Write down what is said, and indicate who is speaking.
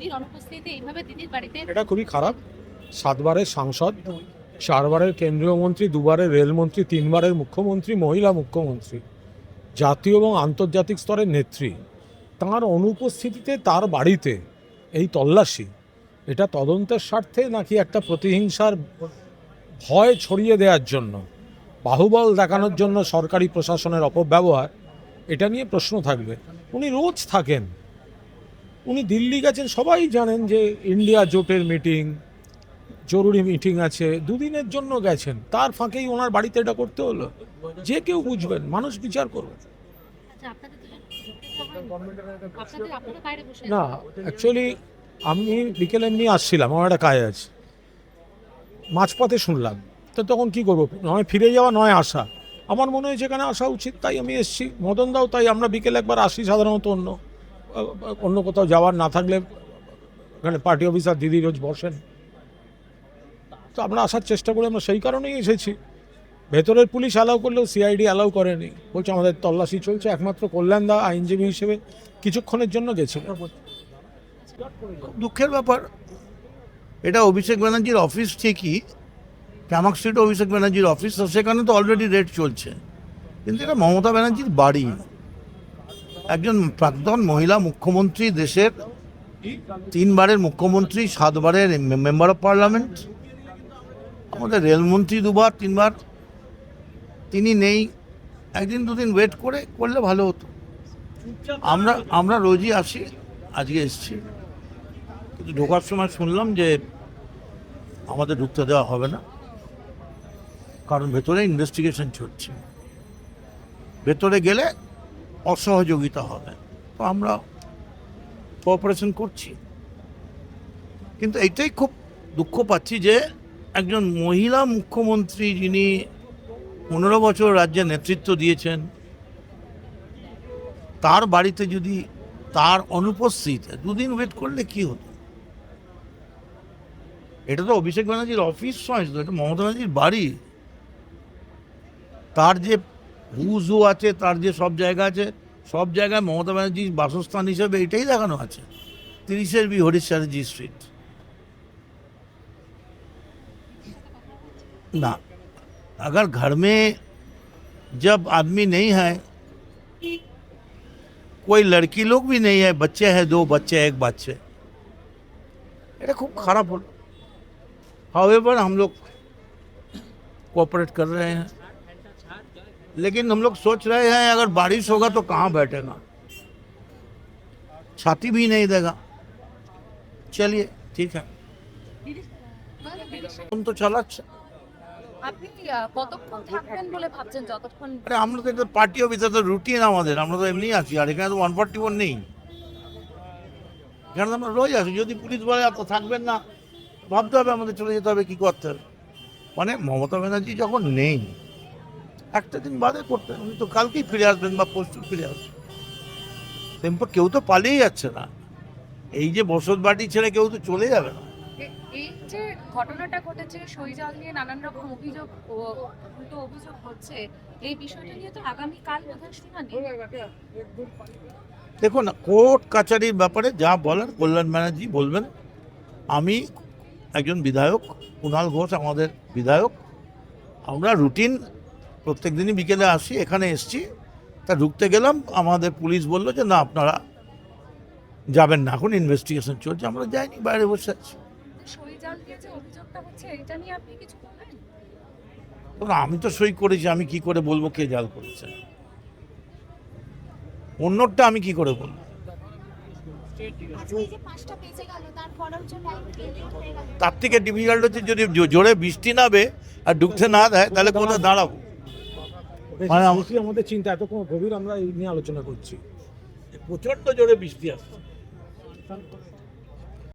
Speaker 1: দিদির অনুপস্থিতিতে এইভাবে দিদির বাড়িতে
Speaker 2: এটা খুবই খারাপ। 7 বারের সাংসদ, 4 বারের কেন্দ্রীয় মন্ত্রী, 2 বারের রেলমন্ত্রী, 3 বারের মুখ্যমন্ত্রী, মহিলা মুখ্যমন্ত্রী, জাতীয় এবং আন্তর্জাতিক স্তরের নেত্রী, তাঁর অনুপস্থিতিতে তার বাড়িতে এই তল্লাশি, এটা তদন্তের স্বার্থে নাকি একটা প্রতিহিংসার ভয় ছড়িয়ে দেওয়ার জন্য, বাহুবল দেখানোর জন্য সরকারি প্রশাসনের অপব্যবহার, এটা নিয়ে প্রশ্ন থাকবে। উনি রোজ থাকেন, উনি দিল্লি গেছেন, সবাই জানেন যে ইন্ডিয়া জোটের মিটিং, জরুরি মিটিং আছে, 2 দিনের জন্য গেছেন, তার ফাঁকেই ওনার বাড়িতে এটা করতে হলো। যে কেউ বুঝবেন, মানুষ বিচার করবে।
Speaker 1: আচ্ছা, আপনাদের তো আপনারা বাইরে বসে
Speaker 2: না, অ্যাকচুয়ালি আমি বিকেলে এমনি আসছিলাম, আমার একটা কাজ আছে, মাঝপথে শুনলাম, তো তখন কি করবো, নয় ফিরে যাওয়া নয় আসা। আমার মনে হয় যেখানে আসা উচিত, তাই আমি এসেছি। মদন দাও তাই, আমরা বিকেলে একবার আসি সাধারণত, অন্য কোথাও যাওয়ার না থাকলে এখানে পার্টি অফিসার দিদি রোজ বসেন, তো আমরা আসার চেষ্টা করি, আমরা সেই কারণেই এসেছি। ভেতরের পুলিশ অ্যালাউ করলেও সিআইডি অ্যালাউ করেনি, বলছে আমাদের তল্লাশি চলছে। একমাত্র কল্যাণদা আইনজীবী হিসেবে কিছুক্ষণের জন্য গেছিল।
Speaker 3: খুব দুঃখের ব্যাপার। এটা অভিষেক ব্যানার্জির অফিস ঠিকই, ক্যামাক স্ট্রিট অভিষেক ব্যানার্জির অফিস, তো সেখানে তো অলরেডি রেড চলছে, কিন্তু এটা মমতা ব্যানার্জির বাড়ি। একজন প্রাক্তন মহিলা মুখ্যমন্ত্রী, দেশের 3 বারের মুখ্যমন্ত্রী, 7 বারের মেম্বার অফ পার্লামেন্ট, আমাদের রেলমন্ত্রী 2 বার 3 বার, তিনি নেই। 1 দিন 2 দিন ওয়েট করলে ভালো হতো। আমরা রোজই আসি, আজকে এসছি, কিন্তু ঢোকার সময় শুনলাম যে আমাদের ঢুকতে দেওয়া হবে না, কারণ ভেতরে ইনভেস্টিগেশন চলছে, ভেতরে গেলে অসহযোগিতা হবে। তো আমরা কোঅপারেশন করছি, কিন্তু এইটাই খুব দুঃখ পাচ্ছি যে একজন মহিলা মুখ্যমন্ত্রী, যিনি 15 বছর রাজ্যে নেতৃত্ব দিয়েছেন, তার বাড়িতে যদি তার অনুপস্থিতিতে 2 দিন ওয়েট করলে কি হতো? এটা তো অভিষেক ব্যানার্জির অফিস নয়, এটা মমতা ব্যানার্জির বাড়ি। তার যে হুজু আছে, তার যে সব জায়গা আছে, সব জায়গায় মমতা ব্যানার্জির বাসস্থান হিসেবে এটাই দেখানো আছে। 30 বি হরিশ চ্যাটার্জি স্ট্রিট। ना, अगर घर में जब आदमी नहीं है, कोई लड़की लोग भी नहीं है, बच्चे हैं, 2 बच्चे 1 बच्चे, এটা খুব খারাপ হলো। हाउएवर हम लोग कोऑपरेट कर रहे हैं, लेकिन हम लोग सोच रहे हैं अगर बारिश होगा तो कहाँ बैठेगा, छाती भी नहीं देगा। चलिए ठीक है, तुम तो চালাচ্ছে।
Speaker 1: আপনি কতক্ষণ থাকবেন বলে ভাবছেন? যতক্ষণ
Speaker 3: আরে আমরা তো এটা পার্টি অফিসে তো রুটিন আমাদের, আমরা তো এমনি আসি, আর এখানে তো 141 নেই, এখানে তো আমরা রোজ আসি। যদি পুলিশ বলে আর তো থাকবেন না, ভাবতে হবে আমাদের, চলে যেতে হবে, কী করতে হবে। মানে মমতা ব্যানার্জি যখন নেই, একটা দিন বাদে করতে, উনি তো কালকেই ফিরে আসবেন বা পরশু ফিরে আসবেন। সিম্পল, কেউ তো পালিয়ে যাচ্ছে না, এই যে বসত বাড়ি ছেড়ে কেউ তো চলে যাবে না।
Speaker 1: এই যে ঘটনাটা ঘটেছে, সইজাল নিয়ে নানান রকম অভিযোগ ও উল্টো অভিযোগ হচ্ছে, এই বিষয়টা নিয়ে তো আগামীকাল বোধহয় শুনানি।
Speaker 3: দেখুন, কোর্ট কাছারির ব্যাপারে যা বলার কল্যাণ ব্যানার্জি বলবেন। আমি একজন বিধায়ক, কুণাল ঘোষ আমাদের বিধায়ক, আমরা রুটিন প্রত্যেক দিনই বিকেলে আসি, এখানে এসছি। তা ঢুকতে গেলাম, আমাদের পুলিশ বললো যে না, আপনারা যাবেন না, এখন ইনভেস্টিগেশন চলছে। আমরা যাইনি, বাইরে বসে আছি।
Speaker 1: সইজাল নিয়ে যে অভিযোগটা হচ্ছে, এটা নিয়ে আপনি কিছু বলবেন?
Speaker 3: আমি তো সই করেছি, আমি কি করে বলবো কে জাল করেছে? অন্যটা আমি কি করে বলবো? তার থেকে ডিফিকাল্ট হচ্ছে যদি জোরে বৃষ্টি নামে আর ঢুকতে না দেয়, তাহলে কোথায় দাঁড়াবো? মানে
Speaker 2: আমাদের চিন্তা এত গভীর, আমরা এই নিয়ে আলোচনা করছি।
Speaker 3: প্রচন্ড জোরে বৃষ্টি আসছে।